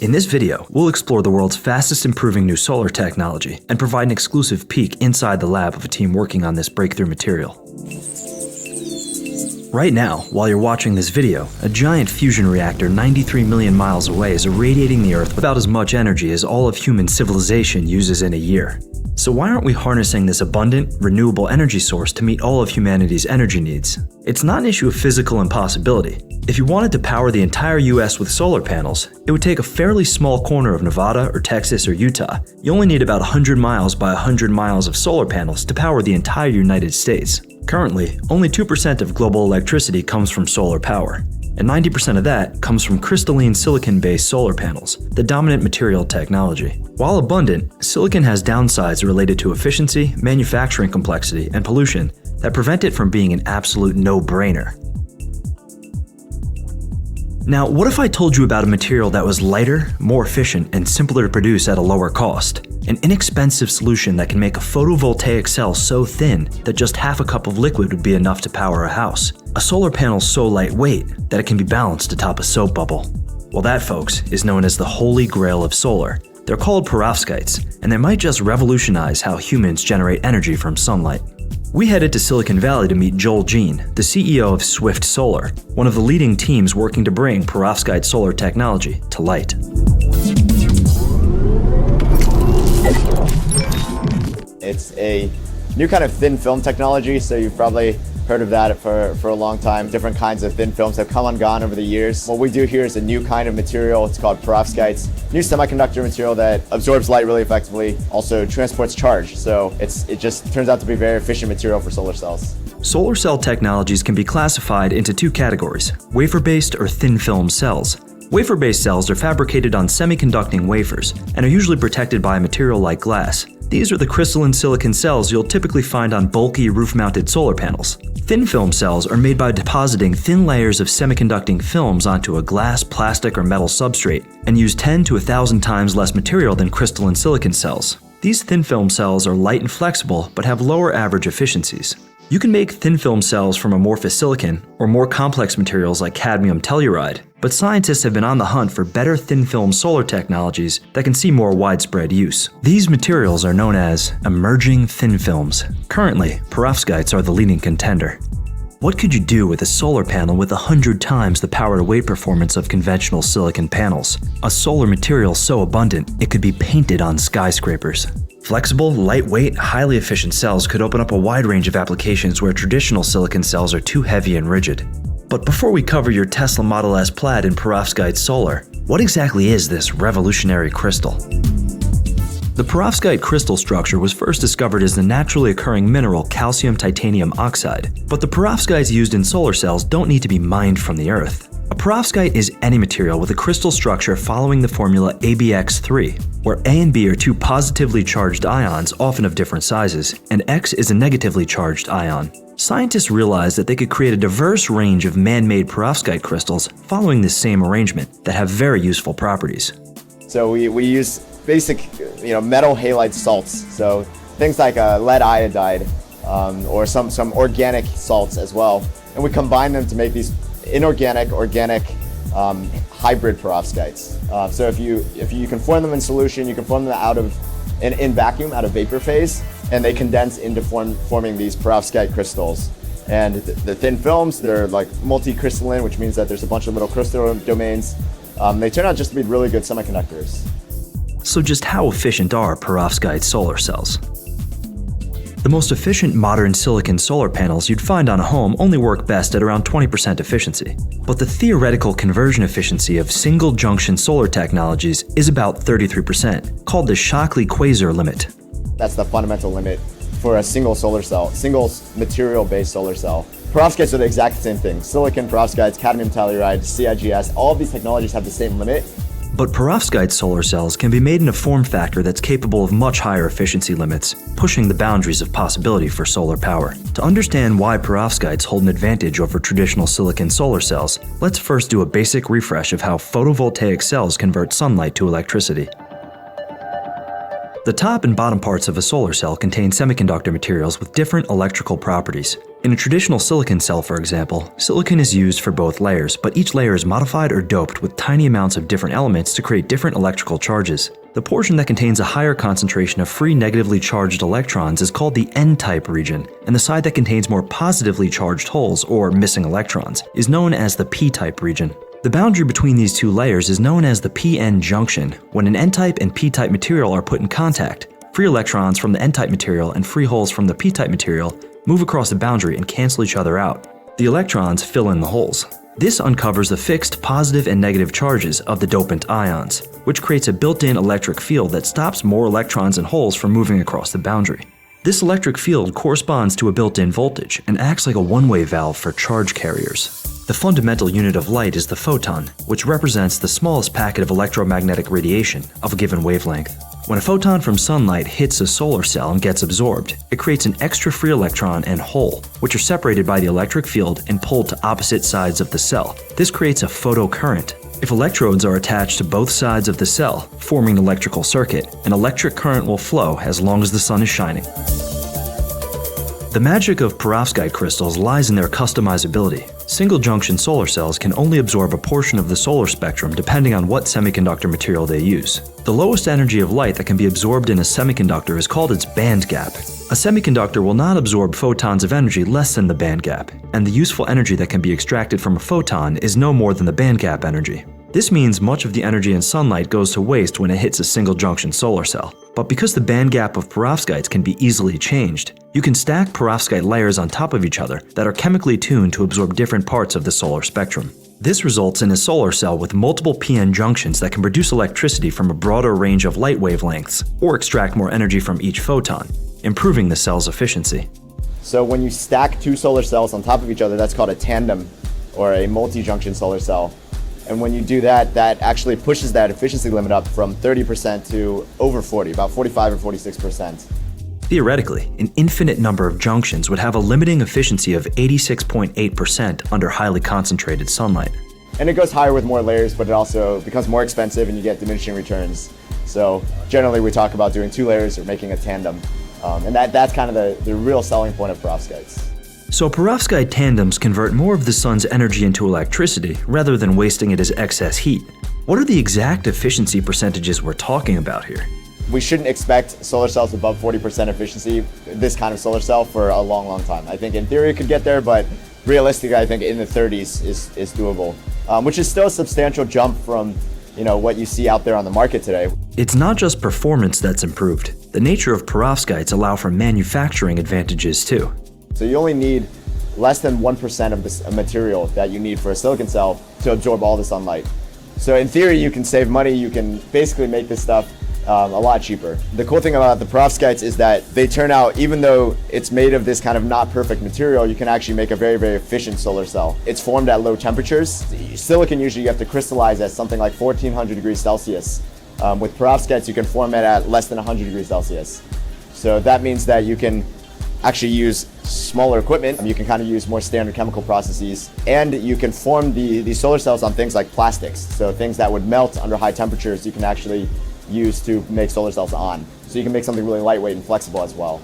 In this video, we'll explore the world's fastest improving new solar technology and provide an exclusive peek inside the lab of a team working on this breakthrough material. Right now, while you're watching this video, a giant fusion reactor 93 million miles away is irradiating the Earth with about as much energy as all of human civilization uses in a year. So why aren't we harnessing this abundant, renewable energy source to meet all of humanity's energy needs? It's not an issue of physical impossibility. If you wanted to power the entire US with solar panels, it would take a fairly small corner of Nevada or Texas or Utah. You only need about 100 miles by 100 miles of solar panels to power the entire United States. Currently, only 2% of global electricity comes from solar power, and 90% of that comes from crystalline silicon-based solar panels, the dominant material technology. While abundant, silicon has downsides related to efficiency, manufacturing complexity, and pollution that prevent it from being an absolute no-brainer. Now, what if I told you about a material that was lighter, more efficient, and simpler to produce at a lower cost? An inexpensive solution that can make a photovoltaic cell so thin that just half a cup of liquid would be enough to power a house. A solar panel so lightweight that it can be balanced atop a soap bubble. Well, that, folks, is known as the holy grail of solar. They're called perovskites, and they might just revolutionize how humans generate energy from sunlight. We headed to Silicon Valley to meet Joel Jean, the CEO of Swift Solar, one of the leading teams working to bring perovskite solar technology to light. It's a new kind of thin film technology, so you've probably heard of that for a long time. Different kinds of thin films have come and gone over the years. What we do here is a new kind of material. It's called perovskites, new semiconductor material that absorbs light really effectively, also transports charge. So it just turns out to be very efficient material for solar cells. Solar cell technologies can be classified into two categories: wafer-based or thin film cells. Wafer-based cells are fabricated on semiconducting wafers and are usually protected by a material like glass. These are the crystalline silicon cells you'll typically find on bulky roof-mounted solar panels. Thin film cells are made by depositing thin layers of semiconducting films onto a glass, plastic, or metal substrate and use 10 to 1,000 times less material than crystalline silicon cells. These thin film cells are light and flexible but have lower average efficiencies. You can make thin film cells from amorphous silicon or more complex materials like cadmium telluride, but scientists have been on the hunt for better thin film solar technologies that can see more widespread use. These materials are known as emerging thin films. Currently, perovskites are the leading contender. What could you do with a solar panel with 100 times the power-to-weight performance of conventional silicon panels? A solar material so abundant, it could be painted on skyscrapers. Flexible, lightweight, highly efficient cells could open up a wide range of applications where traditional silicon cells are too heavy and rigid. But before we cover your Tesla Model S Plaid in perovskite solar, what exactly is this revolutionary crystal? The perovskite crystal structure was first discovered as the naturally occurring mineral calcium titanium oxide, but the perovskites used in solar cells don't need to be mined from the Earth. A perovskite is any material with a crystal structure following the formula ABX3, where A and B are two positively charged ions, often of different sizes, and X is a negatively charged ion. Scientists realized that they could create a diverse range of man-made perovskite crystals following this same arrangement that have very useful properties. So we use basic metal halide salts, so things like lead iodide or some organic salts as well, and we combine them to make these inorganic, organic hybrid perovskites. So if you can form them in solution, you can form them in vacuum, out of vapor phase, and they condense into forming these perovskite crystals. And the thin films, they're like multi-crystalline, which means that there's a bunch of little crystal domains. They turn out just to be really good semiconductors. So just how efficient are perovskite solar cells? The most efficient modern silicon solar panels you'd find on a home only work best at around 20% efficiency. But the theoretical conversion efficiency of single-junction solar technologies is about 33%, called the Shockley-Quasar limit. That's the fundamental limit for a single solar cell, single material-based solar cell. Perovskites are the exact same thing. Silicon, perovskites, cadmium telluride, CIGS, all of these technologies have the same limit. But perovskite solar cells can be made in a form factor that's capable of much higher efficiency limits, pushing the boundaries of possibility for solar power. To understand why perovskites hold an advantage over traditional silicon solar cells, let's first do a basic refresh of how photovoltaic cells convert sunlight to electricity. The top and bottom parts of a solar cell contain semiconductor materials with different electrical properties. In a traditional silicon cell, for example, silicon is used for both layers, but each layer is modified or doped with tiny amounts of different elements to create different electrical charges. The portion that contains a higher concentration of free negatively charged electrons is called the N-type region, and the side that contains more positively charged holes, or missing electrons, is known as the P-type region. The boundary between these two layers is known as the p-n junction. When an N-type and P-type material are put in contact, free electrons from the N-type material and free holes from the P-type material move across the boundary and cancel each other out. The electrons fill in the holes. This uncovers the fixed positive and negative charges of the dopant ions, which creates a built-in electric field that stops more electrons and holes from moving across the boundary. This electric field corresponds to a built-in voltage and acts like a one-way valve for charge carriers. The fundamental unit of light is the photon, which represents the smallest packet of electromagnetic radiation of a given wavelength. When a photon from sunlight hits a solar cell and gets absorbed, it creates an extra free electron and hole, which are separated by the electric field and pulled to opposite sides of the cell. This creates a photocurrent. If electrodes are attached to both sides of the cell, forming an electrical circuit, an electric current will flow as long as the sun is shining. The magic of perovskite crystals lies in their customizability. Single-junction solar cells can only absorb a portion of the solar spectrum depending on what semiconductor material they use. The lowest energy of light that can be absorbed in a semiconductor is called its band gap. A semiconductor will not absorb photons of energy less than the band gap, and the useful energy that can be extracted from a photon is no more than the band gap energy. This means much of the energy in sunlight goes to waste when it hits a single-junction solar cell. But because the band gap of perovskites can be easily changed, you can stack perovskite layers on top of each other that are chemically tuned to absorb different parts of the solar spectrum. This results in a solar cell with multiple p-n junctions that can produce electricity from a broader range of light wavelengths or extract more energy from each photon, improving the cell's efficiency. So when you stack two solar cells on top of each other, that's called a tandem or a multi-junction solar cell. And when you do that, that actually pushes that efficiency limit up from 30% to over 40, about 45 or 46%. Theoretically, an infinite number of junctions would have a limiting efficiency of 86.8% under highly concentrated sunlight. And it goes higher with more layers, but it also becomes more expensive and you get diminishing returns. So generally we talk about doing two layers or making a tandem. And that's kind of the real selling point of perovskites. So perovskite tandems convert more of the sun's energy into electricity rather than wasting it as excess heat. What are the exact efficiency percentages we're talking about here? We shouldn't expect solar cells above 40% efficiency, this kind of solar cell, for a long, long time. I think in theory it could get there, but realistically I think in the 30s is doable, which is still a substantial jump from what you see out there on the market today. It's not just performance that's improved. The nature of perovskites allow for manufacturing advantages too. So you only need less than 1% of this material that you need for a silicon cell to absorb all the sunlight. So in theory, you can save money. You can basically make this stuff a lot cheaper. The cool thing about the perovskites is that they turn out, even though it's made of this kind of not perfect material, you can actually make a very, very efficient solar cell. It's formed at low temperatures. Silicon usually you have to crystallize at something like 1400 degrees Celsius. With perovskites, you can form it at less than 100 degrees Celsius. So that means that you can actually use smaller equipment. You can kind of use more standard chemical processes, and you can form these solar cells on things like plastics. So things that would melt under high temperatures, you can actually use to make solar cells on. So you can make something really lightweight and flexible as well.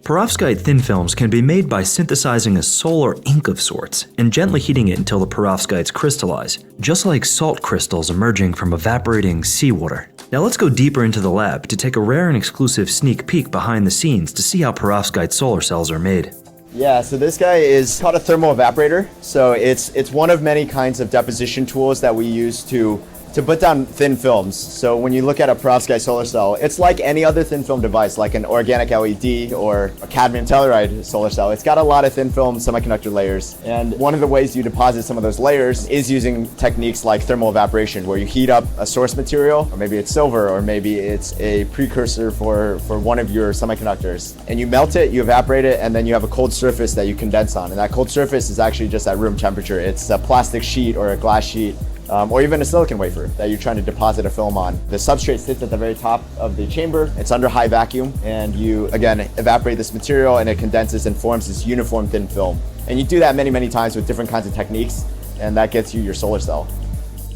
Perovskite thin films can be made by synthesizing a solar ink of sorts and gently heating it until the perovskites crystallize, just like salt crystals emerging from evaporating seawater. Now let's go deeper into the lab to take a rare and exclusive sneak peek behind the scenes to see how perovskite solar cells are made. Yeah, so this guy is called a thermal evaporator. So it's one of many kinds of deposition tools that we use to put down thin films. So when you look at a perovskite solar cell, it's like any other thin film device, like an organic LED or a cadmium telluride solar cell. It's got a lot of thin film semiconductor layers. And one of the ways you deposit some of those layers is using techniques like thermal evaporation, where you heat up a source material, or maybe it's silver, or maybe it's a precursor for one of your semiconductors. And you melt it, you evaporate it, and then you have a cold surface that you condense on. And that cold surface is actually just at room temperature. It's a plastic sheet or a glass sheet, or even a silicon wafer that you're trying to deposit a film on. The substrate sits at the very top of the chamber. It's under high vacuum, and you, again, evaporate this material, and it condenses and forms this uniform thin film. And you do that many, many times with different kinds of techniques, and that gets you your solar cell.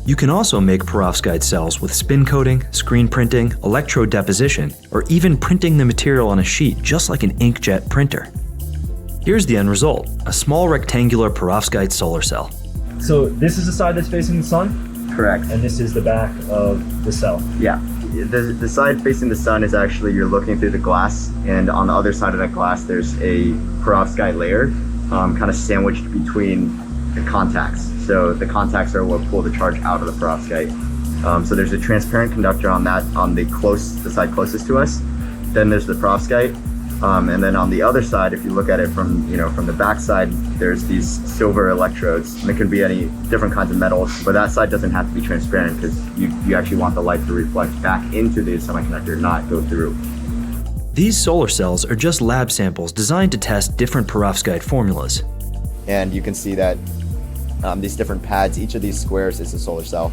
You can also make perovskite cells with spin coating, screen printing, electrode deposition, or even printing the material on a sheet just like an inkjet printer. Here's the end result, a small rectangular perovskite solar cell. So this is the side that's facing the sun, Correct. and this is the back of the cell. Yeah. The side facing the sun is actually you're looking through the glass, and on the other side of that glass there's a perovskite layer kind of sandwiched between the contacts. So the contacts are what pull the charge out of the perovskite. So there's a transparent conductor on that, on the side closest to us. Then there's the perovskite, and then on the other side, if you look at it from the back side, there's these silver electrodes. And it can be any different kinds of metals, but that side doesn't have to be transparent because you actually want the light to reflect back into the semiconductor, not go through. These solar cells are just lab samples designed to test different perovskite formulas. And you can see that these different pads, each of these squares is a solar cell.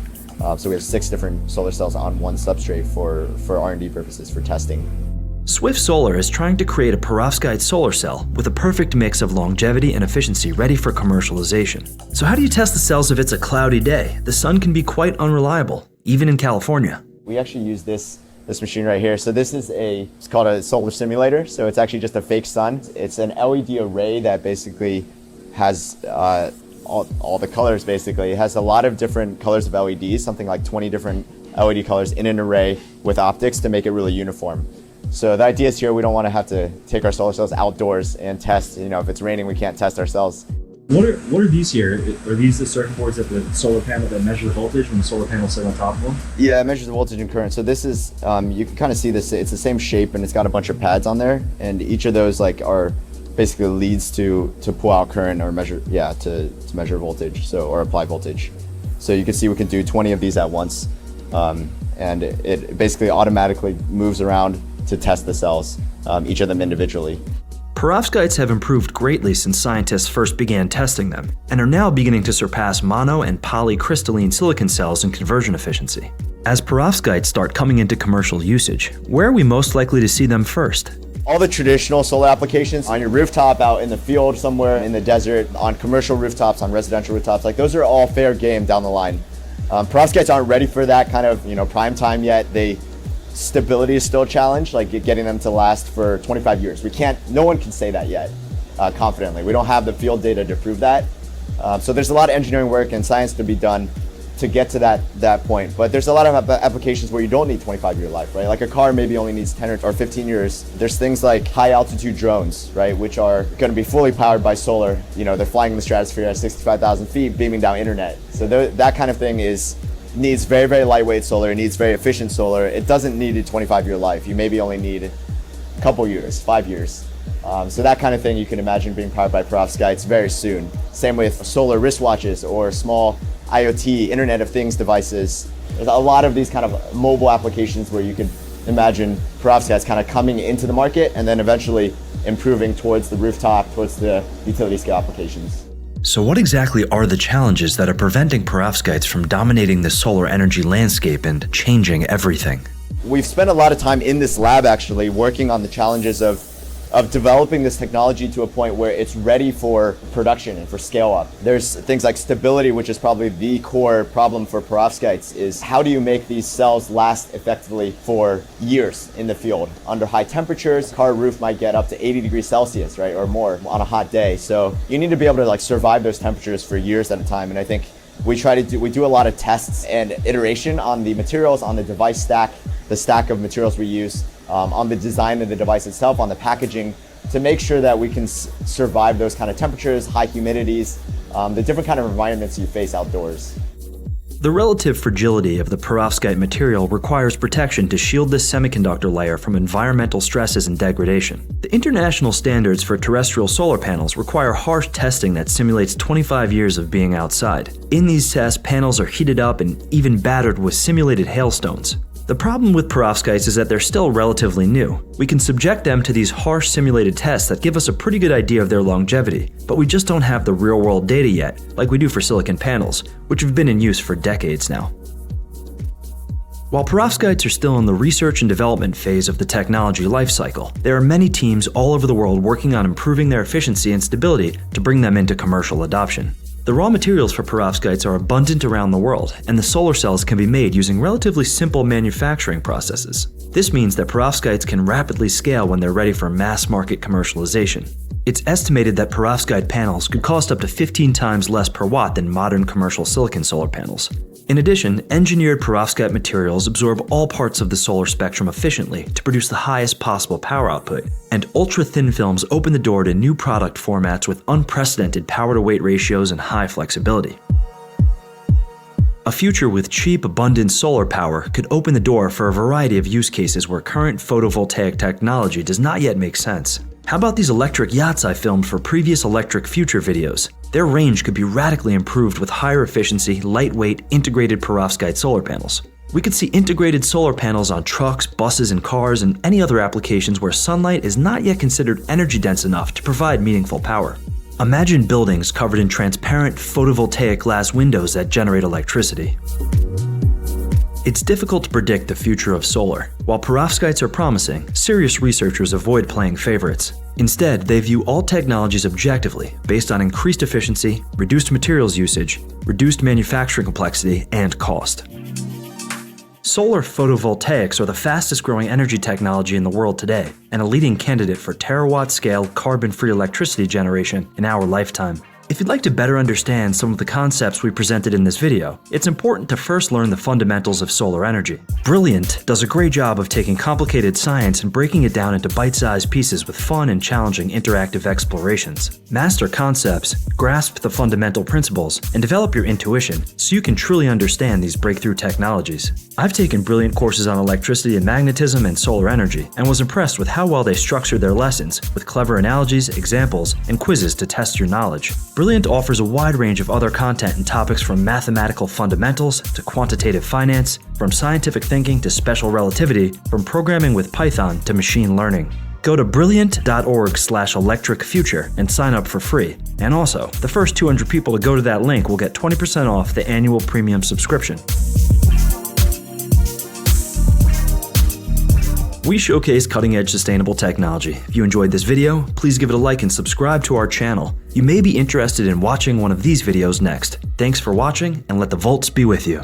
So we have 6 different solar cells on one substrate for R&D purposes, for testing. Swift Solar is trying to create a perovskite solar cell with a perfect mix of longevity and efficiency ready for commercialization. So how do you test the cells if it's a cloudy day? The sun can be quite unreliable, even in California. We actually use this machine right here. So this is it's called a solar simulator. So it's actually just a fake sun. It's an LED array that basically has all the colors basically. It has a lot of different colors of LEDs, something like 20 different LED colors in an array with optics to make it really uniform. So the idea is here we don't want to have to take our solar cells outdoors and test. If it's raining, we can't test our cells. What are these here? Are these the circuit boards at the solar panel that measure the voltage when the solar panel sits on top of them? Yeah, it measures the voltage and current. So this is, you can kind of see this, it's the same shape and it's got a bunch of pads on there. And each of those are basically leads to pull out current or measure, to measure voltage, or apply voltage. So you can see we can do 20 of these at once. And it basically automatically moves around to test the cells, each of them individually. Perovskites have improved greatly since scientists first began testing them, and are now beginning to surpass mono and polycrystalline silicon cells in conversion efficiency. As perovskites start coming into commercial usage, where are we most likely to see them first? All the traditional solar applications on your rooftop, out in the field somewhere in the desert, on commercial rooftops, on residential rooftops, those are all fair game down the line. Perovskites aren't ready for that kind of prime time yet. Stability is still a challenge, getting them to last for 25 years. No one can say that yet confidently. We don't have the field data to prove that. So there's a lot of engineering work and science to be done to get to that point. But there's a lot of applications where you don't need 25-year life, right? Like a car maybe only needs 10 or 15 years. There's things like high altitude drones, right? Which are going to be fully powered by solar. They're flying in the stratosphere at 65,000 feet, beaming down internet. So that kind of thing needs very, very lightweight solar. It needs very efficient solar. It doesn't need a 25-year life. You maybe only need a couple years, 5 years. So that kind of thing you can imagine being powered by perovskites very soon. Same with solar wristwatches or small IoT, Internet of Things devices. There's a lot of these kind of mobile applications where you could imagine perovskites kind of coming into the market and then eventually improving towards the rooftop, towards the utility scale applications. So what exactly are the challenges that are preventing perovskites from dominating the solar energy landscape and changing everything? We've spent a lot of time in this lab actually working on the challenges of developing this technology to a point where it's ready for production and for scale up. There's things like stability, which is probably the core problem for perovskites, is how do you make these cells last effectively for years in the field under high temperatures? Car roof might get up to 80 degrees Celsius, right, or more on a hot day. So you need to be able to survive those temperatures for years at a time. And I think we do a lot of tests and iteration on the materials, on the device stack, the stack of materials we use, on the design of the device itself, on the packaging, to make sure that we can survive those kind of temperatures, high humidities, the different kind of environments you face outdoors. The relative fragility of the perovskite material requires protection to shield this semiconductor layer from environmental stresses and degradation. The international standards for terrestrial solar panels require harsh testing that simulates 25 years of being outside. In these tests, panels are heated up and even battered with simulated hailstones. The problem with perovskites is that they're still relatively new. We can subject them to these harsh simulated tests that give us a pretty good idea of their longevity, but we just don't have the real-world data yet, like we do for silicon panels, which have been in use for decades now. While perovskites are still in the research and development phase of the technology lifecycle, there are many teams all over the world working on improving their efficiency and stability to bring them into commercial adoption. The raw materials for perovskites are abundant around the world, and the solar cells can be made using relatively simple manufacturing processes. This means that perovskites can rapidly scale when they're ready for mass market commercialization. It's estimated that perovskite panels could cost up to 15 times less per watt than modern commercial silicon solar panels. In addition, engineered perovskite materials absorb all parts of the solar spectrum efficiently to produce the highest possible power output, and ultra-thin films open the door to new product formats with unprecedented power-to-weight ratios and high flexibility. A future with cheap, abundant solar power could open the door for a variety of use cases where current photovoltaic technology does not yet make sense. How about these electric yachts I filmed for previous Electric Future videos? Their range could be radically improved with higher efficiency, lightweight, integrated perovskite solar panels. We could see integrated solar panels on trucks, buses, and cars, and any other applications where sunlight is not yet considered energy dense enough to provide meaningful power. Imagine buildings covered in transparent photovoltaic glass windows that generate electricity. It's difficult to predict the future of solar. While perovskites are promising, serious researchers avoid playing favorites. Instead, they view all technologies objectively, based on increased efficiency, reduced materials usage, reduced manufacturing complexity, and cost. Solar photovoltaics are the fastest growing energy technology in the world today, and a leading candidate for terawatt-scale carbon-free electricity generation in our lifetime. If you'd like to better understand some of the concepts we presented in this video, it's important to first learn the fundamentals of solar energy. Brilliant does a great job of taking complicated science and breaking it down into bite-sized pieces with fun and challenging interactive explorations. Master concepts, grasp the fundamental principles, and develop your intuition so you can truly understand these breakthrough technologies. I've taken Brilliant courses on electricity and magnetism and solar energy, and was impressed with how well they structure their lessons with clever analogies, examples, and quizzes to test your knowledge. Brilliant offers a wide range of other content and topics from mathematical fundamentals to quantitative finance, from scientific thinking to special relativity, from programming with Python to machine learning. Go to brilliant.org/electricfuture and sign up for free. And also, the first 200 people to go to that link will get 20% off the annual premium subscription. We showcase cutting-edge sustainable technology. If you enjoyed this video, please give it a like and subscribe to our channel. You may be interested in watching one of these videos next. Thanks for watching, and let the volts be with you.